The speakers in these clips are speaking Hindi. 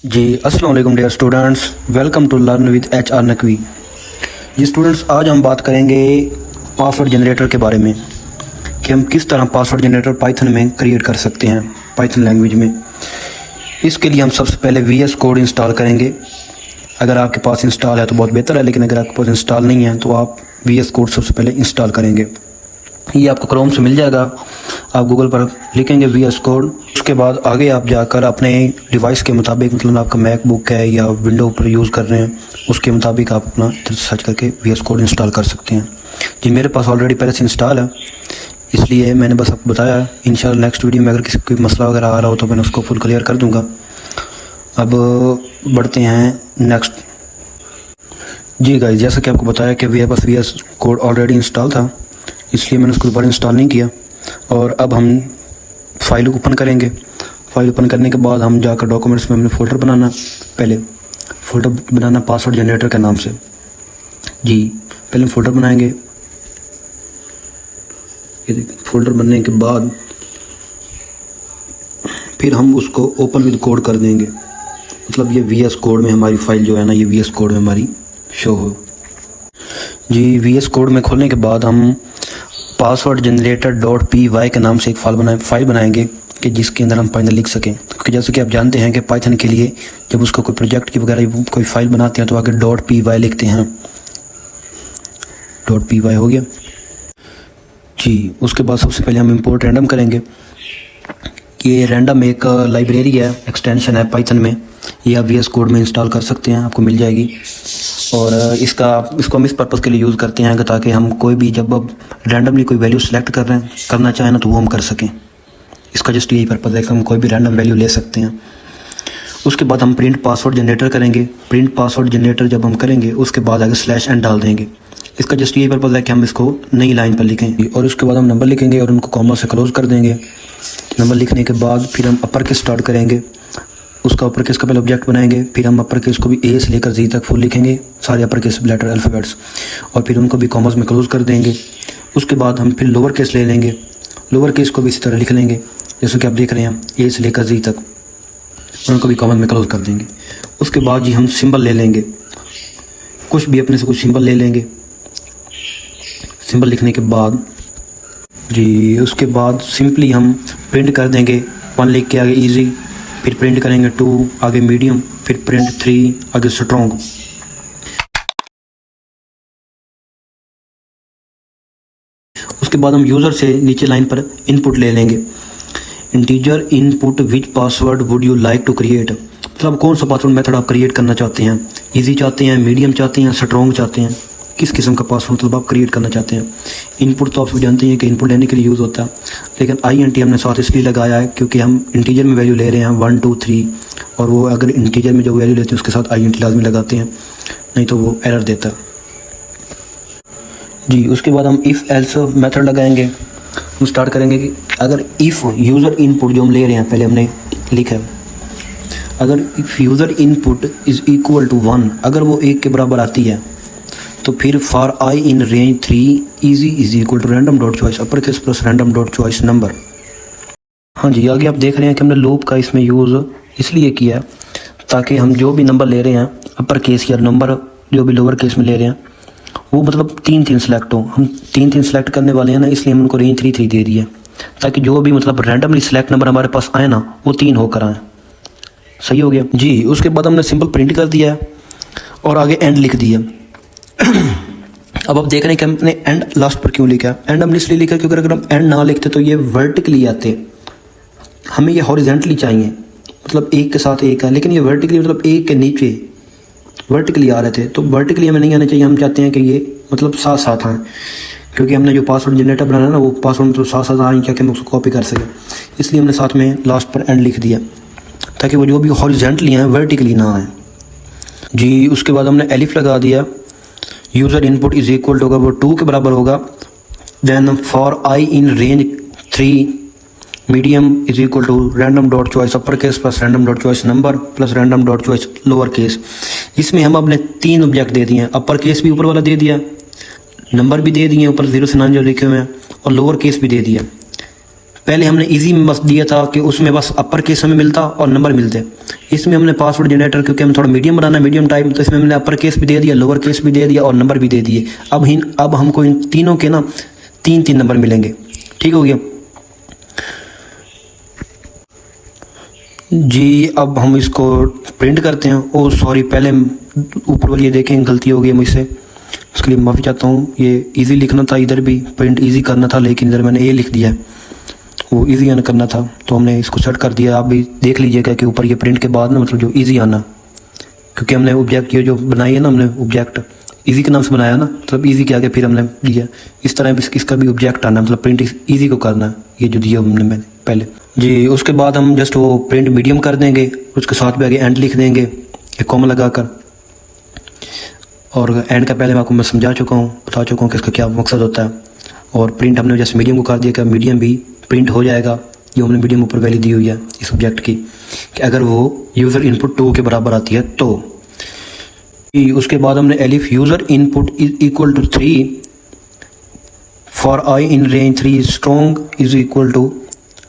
जी अस्सलाम वालेकुम dear students, welcome to learn with HR Naqvi. जी स्टूडेंट्स, आज हम बात करेंगे पासवर्ड जनरेटर के बारे में कि हम किस तरह पासवर्ड जनरेटर पाइथन में क्रिएट कर सकते हैं पाइथन लैंग्वेज में। इसके लिए हम सबसे पहले VS कोड इंस्टॉल करेंगे। अगर आपके पास इंस्टॉल है तो बहुत बेहतर है, लेकिन अगर आपके पास इंस्टॉल नहीं है तो आप VS कोड सबसे पहले इंस्टॉल करेंगे। ये आपको क्रोम से मिल जाएगा, आप गूगल पर लिखेंगे VS कोड। उसके बाद आगे आप जाकर अपने डिवाइस के मुताबिक, मतलब आपका मैकबुक है या विंडो पर यूज़ कर रहे हैं, उसके मुताबिक आप अपना सर्च करके VS कोड इंस्टॉल कर सकते हैं। जी मेरे पास ऑलरेडी पहले से इंस्टॉल है, इसलिए मैंने बस आपको बताया। इंशाल्लाह नेक्स्ट वीडियो में अगर किसी कोई मसला वगैरह आ रहा हो तो मैं उसको फुल क्लियर कर दूँगा। अब बढ़ते हैं नेक्स्ट। जी गाइस, जैसा कि आपको बताया कि मेरे पास VS कोड ऑलरेडी इंस्टॉल था, इसलिए मैंने उसको दोबारा इंस्टॉल नहीं किया। और अब हम फाइल ओपन करेंगे। फाइल ओपन करने के बाद हम जाकर डॉक्यूमेंट्स में हमने फ़ोल्डर बनाना, पहले फ़ोल्डर बनाना पासवर्ड जनरेटर के नाम से। जी पहले हम फ़ोल्डर बनाएंगे। ये देखिए, फ़ोल्डर बनने के बाद फिर हम उसको ओपन विद कोड कर देंगे। मतलब ये VS कोड में हमारी फ़ाइल जो है ना, ये VS कोड में हमारी शो हो। जी VS कोड में खोलने के बाद हम पासवर्ड जनरेटर .py के नाम से एक फाइल बनाएंगे कि जिसके अंदर हम पाइथन लिख सकें। क्योंकि जैसे कि आप जानते हैं कि पाइथन के लिए जब उसको कोई प्रोजेक्ट की वगैरह कोई फाइल बनाते हैं तो आगे .py लिखते हैं। .py हो गया जी। उसके बाद सबसे पहले हम इंपोर्ट रैंडम करेंगे। ये रैंडम एक लाइब्रेरी है, एक्सटेंशन है पाइथन में। ये आप VS कोड में इंस्टॉल कर सकते हैं, आपको मिल जाएगी। और इसको हम इस पर्पज़ के लिए यूज़ करते हैं ताकि हम कोई भी जब अब रैंडमली कोई वैल्यू सेलेक्ट करना चाहें ना तो वो हम कर सकें। इसका जस्ट यही पर्पज़ है कि हम कोई भी रैंडम वैल्यू ले सकते हैं। उसके बाद हम प्रिंट पासवर्ड जनरेटर करेंगे। प्रिंट पासवर्ड जनरेटर जब हम करेंगे उसके बाद आगे /n डाल देंगे। इसका जस्ट यही पर्पज़ है कि हम इसको नई लाइन पर लिखें। और उसके बाद हम नंबर लिखेंगे और उनको कॉमा से क्लोज कर देंगे। नंबर लिखने के बाद फिर हम अपर केस स्टार्ट करेंगे। उसका अपर केस का पहले ऑब्जेक्ट बनाएंगे, फिर हम अपर केस को भी A से लेकर Z तक फुल लिखेंगे, सारे अपर केस लेटर अल्फ़ाबेट्स, और फिर उनको भी कॉमर्स में क्लोज कर देंगे। उसके बाद हम फिर लोअर केस ले लेंगे। लोअर केस को भी इसी तरह लिख लेंगे जैसे कि आप देख रहे हैं, A से लेकर Z तक, उनको भी कॉमर्स में क्लोज कर देंगे। उसके बाद जी हम सिंबल ले लेंगे, कुछ भी अपने से कुछ सिंबल ले लेंगे। सिंबल लिखने के बाद जी उसके बाद सिंपली हम प्रिंट कर देंगे। 1 लिख के आगे ईजी, फिर प्रिंट करेंगे 2, आगे मीडियम, फिर प्रिंट 3, आगे स्ट्रॉन्ग। उसके बाद हम यूज़र से नीचे लाइन पर इनपुट ले लेंगे। Integer input which password would you like to create, मतलब कौन सा पासवर्ड मेथड आप क्रिएट करना चाहते हैं। इजी चाहते हैं, मीडियम चाहते हैं, स्ट्रॉन्ग चाहते हैं, किस किस्म का पासवर्ड मतलब आप क्रिएट करना चाहते हैं। इनपुट तो आप सब जानते हैं कि इनपुट लेने के लिए यूज़ होता है, लेकिन INT हमने साथ इसलिए लगाया है क्योंकि हम इंटीजर में वैल्यू ले रहे हैं 1 2 3, और वो अगर इंटीजर में जो वैल्यू लेते हैं उसके साथ INT लाजमी लगाते हैं, नहीं तो वो एरर देता है जी। उसके बाद हम इफ़ एल्स मेथड लगाएंगे। हम स्टार्ट करेंगे कि अगर इफ़ यूज़र इनपुट जो हम ले रहे हैं पहले हमने लिखा है, अगर if user input is equal to 1, अगर वो 1 के बराबर आती है तो फिर for I in range 3 easy is equal to random dot choice upper case plus random dot choice number. हाँ जी, आगे आप देख रहे हैं कि हमने लूप का इसमें यूज़ इसलिए किया ताकि हम जो भी नंबर ले रहे हैं अपर केस या नंबर जो भी लोअर केस में ले रहे हैं वो मतलब 3 सेलेक्ट हो। हम 3 सेलेक्ट करने वाले हैं ना, इसलिए हम उनको रेंज 3 दे दिया ताकि जो भी मतलब रैंडमली सेलेक्ट नंबर हमारे पास आए ना वो 3 होकर आए। सही हो गया जी। उसके बाद हमने सिंपल प्रिंट कर दिया और आगे एंड लिख दिया। अब आप देख रहे हैं कि हमने एंड लास्ट पर क्यों लिखा। एंड हमने इसलिए लिखा क्योंकि अगर हम एंड ना लिखते तो ये वर्टिकली आते, हमें ये हॉरिजेंटली चाहिए, मतलब एक के साथ एक है, लेकिन ये वर्टिकली मतलब एक के नीचे वर्टिकली आ रहे थे, तो वर्टिकली हमें नहीं आने चाहिए। हम चाहते हैं कि ये मतलब साथ साथ आए, क्योंकि हमने जो पासवर्ड जनरेटर बनाना है ना वो पासवर्ड मतलब साथ साथ आए क्या कि हम उसको कॉपी कर सकें, इसलिए हमने साथ में लास्ट पर एंड लिख दिया ताकि वो जो भी हॉरिजेंटली आए वर्टिकली ना आए जी। उसके बाद हमने एलिफ लगा दिया। User input is equal to, अगर वो 2 के बराबर होगा then for I in range 3 medium is equal to random dot choice upper case plus random dot choice number plus random dot choice lower case. इसमें हम अपने 3 ऑब्जेक्ट दे दिए हैं, अपर केस भी ऊपर वाला दे दिया, नंबर भी दे दिए ऊपर 0 से 9 जो लिखे हुए हैं, और लोअर केस भी दे दिया। पहले हमने इजी में बस दिया था कि उसमें बस अपर केस हमें मिलता और नंबर मिलते। इसमें हमने पासवर्ड जनरेटर, क्योंकि हम थोड़ा मीडियम बनाना, मीडियम टाइप, तो इसमें हमने अपर केस भी दे दिया, लोअर केस भी दे दिया और नंबर भी दे दिए। अब हमको इन तीनों के ना 3-3 नंबर मिलेंगे। ठीक हो गया जी। अब हम इसको प्रिंट करते हैं। ओ सॉरी, पहले ऊपर वाली ये देखें, गलती हो गई मुझसे, उसके लिए माफ़ी चाहता हूँ। ये इजी लिखना था, इधर भी प्रिंट इजी करना था, लेकिन इधर मैंने ए लिख दिया, वो इजी आना करना था, तो हमने इसको सेट कर दिया। आप भी देख लीजिएगा कि ऊपर ये प्रिंट के बाद ना मतलब जो इजी आना, क्योंकि हमने ऑब्जेक्ट ये जो बनाई है ना, हमने ऑब्जेक्ट इजी के नाम से बनाया ना, मतलब इजी के आगे फिर हमने दिया इस तरह इसका भी ऑब्जेक्ट आना, मतलब प्रिंट इजी को करना, ये जो दिया हमने मैंने पहले जी। उसके बाद हम जस्ट वो प्रिंट मीडियम कर देंगे, उसके साथ भी आगे एंड लिख देंगे एक कॉमा लगाकर। और एंड का पहले मैं आपको समझा चुका हूँ, बता चुका हूँ कि इसका क्या मकसद होता है। और प्रिंट हमने जैसे मीडियम को कर दिया कि मीडियम भी प्रिंट हो जाएगा, जो हमने मीडियम ऊपर वैल्यू दी हुई है इस ऑब्जेक्ट की, कि अगर वो यूज़र इनपुट 2 के बराबर आती है तो। उसके बाद हमने elif user input is equal to 3 for I in range 3 strong is equal to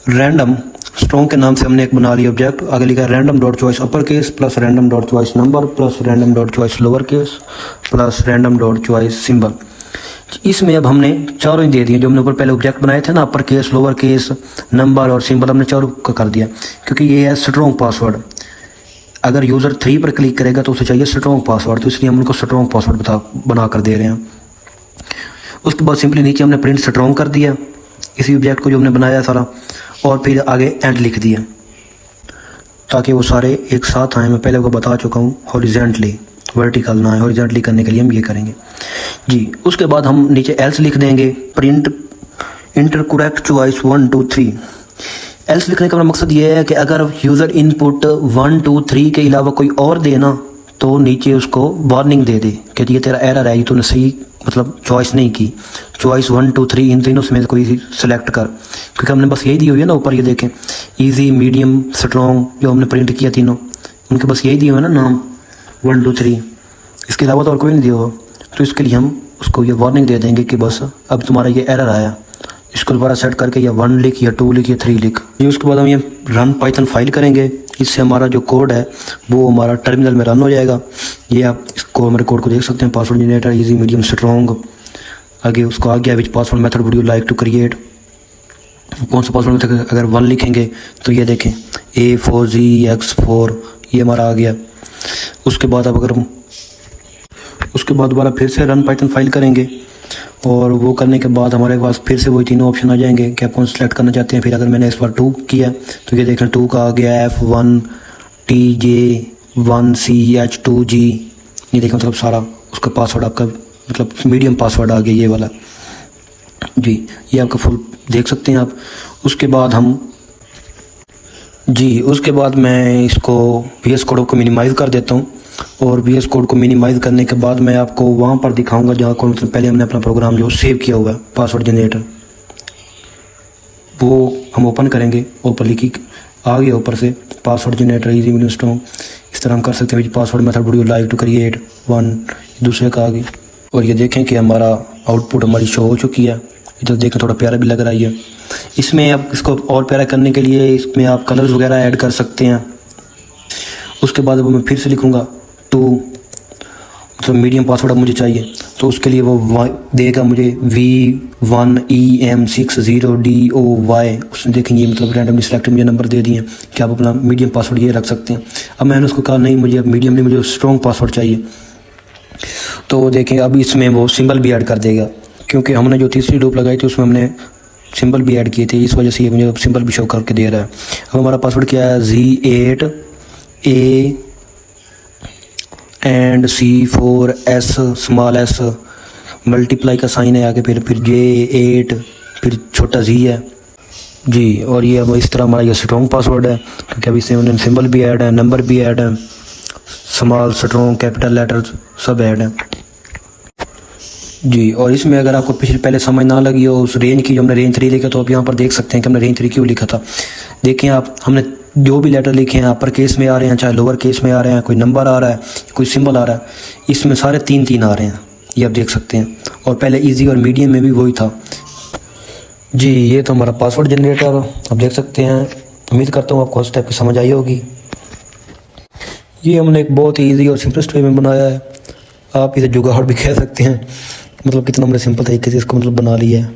random. Strong के नाम से हमने एक बना लिया ऑब्जेक्ट। आगे लिखा है random dot choice upper case plus random dot choice number plus random dot choice lower case plus random dot choice symbol. इसमें अब हमने चारों ही दे दिए, जो हमने ऊपर पहले ऑब्जेक्ट बनाए थे ना, upper case lower case number और सिंबल, हमने चारों का कर दिया, क्योंकि ये है स्ट्रॉन्ग पासवर्ड। अगर यूज़र 3 पर क्लिक करेगा तो उसे चाहिए स्ट्रॉन्ग पासवर्ड, तो इसलिए हम उनको स्ट्रॉन्ग पासवर्ड बना कर दे रहे हैं। उसके बाद सिंपली नीचे हमने प्रिंट स्ट्रॉन्ग कर दिया इसी ऑब्जेक्ट को जो हमने बनाया सारा, और फिर आगे एंड लिख दिया ताकि वो सारे एक साथ आए। मैं पहले को बता चुका हूँ, हॉरिजॉन्टली, वर्टिकल ना है, हॉरिजॉन्टली करने के लिए हम ये करेंगे जी। उसके बाद हम नीचे एल्स लिख देंगे, print inter correct choice 1 2 3। Else लिखने का मकसद ये है कि अगर यूज़र इनपुट 1 2 3 के अलावा कोई और देना तो नीचे उसको वार्निंग दे दे कि ये तेरा एरर है, तूने सही मतलब चॉइस नहीं की, चॉइस 1 2 3 इन तीनों में कोई सिलेक्ट कर, क्योंकि हमने बस यही दी हुई है ना ऊपर, ये देखें इजी मीडियम स्ट्रॉन्ग जो हमने प्रिंट किया तीनों, उनके बस यही दिए हुए ना नाम 1 2 3, इसके अलावा तो और कोई नहीं दिया हुआ। तो इसके लिए हम उसको ये वार्निंग दे देंगे कि बस अब तुम्हारा ये एरर आया, इसको दोबारा सेट करके या 1 लिख या 2 लिख या 3 लिख। ये उसके बाद हम ये रन पाइथन फाइल करेंगे, इससे हमारा जो कोड है वो हमारा टर्मिनल में रन हो जाएगा। ये आप इसको हमारे कोड को देख सकते हैं, password generator easy medium strong, आगे उसको आ गया which password method would you like to create. कौन सा पासवर्ड मेथड, अगर 1 लिखेंगे तो ये देखें A4GX4 ये हमारा आ गया। उसके बाद अब अगर हम उसके बाद दोबारा फिर से रन पाइथन फाइल करेंगे, और वो करने के बाद हमारे पास फिर से वही तीनों ऑप्शन आ जाएंगे कि आप कौन सेलेक्ट करना चाहते हैं। फिर अगर मैंने इस बार 2 किया तो ये देखें 2 का आ गया F1TJ1CH2G, ये देखें मतलब सारा उसका पासवर्ड आपका मतलब मीडियम पासवर्ड आ गया ये वाला जी। ये आपका फुल देख सकते हैं आप। उसके बाद हम जी, उसके बाद मैं इसको VS कोड को मिनिमाइज़ कर देता हूँ, और VS कोड को मिनिमाइज़ करने के बाद मैं आपको वहाँ पर दिखाऊंगा जहाँ को मतलब पहले हमने अपना प्रोग्राम जो सेव किया हुआ है पासवर्ड जनरेटर, वो हम ओपन करेंगे। ऊपर लिखी आ गया ऊपर से password generator easy medium strong, इस तरह हम कर सकते हैं। Password method would you like to create 1 दूसरे का आ गई, और ये देखें कि हमारा आउटपुट हमारी शो हो चुकी है। इधर देखें थोड़ा प्यारा भी लग रहा है। इसमें आप इसको और प्यारा करने के लिए इसमें आप कलर्स वगैरह ऐड कर सकते हैं। उसके बाद अब मैं फिर से लिखूँगा 2 मतलब मीडियम पासवर्ड अब मुझे चाहिए, तो उसके लिए वो देगा मुझे V1EM60DOY। उसने देखेंगे मतलब रैंडमली सिलेक्ट मुझे नंबर दे दिए कि आप अपना मीडियम पासवर्ड ये रख सकते हैं। अब मैंने उसको कहा नहीं, मुझे अब मीडियम नहीं, मुझे स्ट्रॉन्ग पासवर्ड चाहिए। तो देखें अब इसमें वो सिंबल भी ऐड कर देगा, क्योंकि हमने जो तीसरी लूप लगाई थी उसमें हमने सिंबल भी ऐड किए थे, इस वजह से ये मुझे सिंबल भी शो करके दे रहा है। अब हमारा पासवर्ड क्या है Z8A and C4S small s multiply का साइन है आगे, फिर J8 फिर छोटा Z है जी। और ये अब इस तरह हमारा ये स्ट्रॉन्ग पासवर्ड है, क्योंकि अभी इसमें सिंबल भी ऐड है, नंबर भी ऐड है, स्मॉल स्ट्रॉन्ग कैपिटल लेटर्स सब ऐड है जी। और इसमें अगर आपको पहले समझ ना लगी हो उस रेंज की, जो हमने रेंज 3 लिखा, तो आप यहाँ पर देख सकते हैं कि हमने रेंज 3 क्यों लिखा था। देखें आप, हमने जो भी लेटर लिखे हैं अपर केस में आ रहे हैं, चाहे लोअर केस में आ रहे हैं, कोई नंबर आ रहा है, कोई सिंबल आ रहा है, इसमें सारे 3 3 आ रहे हैं, ये आप देख सकते हैं। और पहले इजी और मीडियम में भी वही था। जी ये तो हमारा पासवर्ड जनरेटर आप देख सकते हैं। उम्मीद करता हूँ आपको उस टाइप की समझ आई होगी। ये हमने एक बहुत ही ईजी और सिंपलेस्ट वे में बनाया है। आप इसे जुगाड़ भी कह सकते हैं, मतलब कितना हमने सिंपल तरीके से इसको मतलब बना लिया है।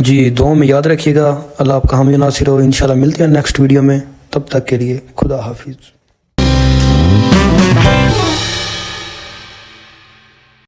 जी दुआ में याद रखिएगा। अल्लाह आपका हामी नासिर हो। इंशाल्लाह मिलते हैं नेक्स्ट वीडियो में, तब तक के लिए खुदा हाफिज़।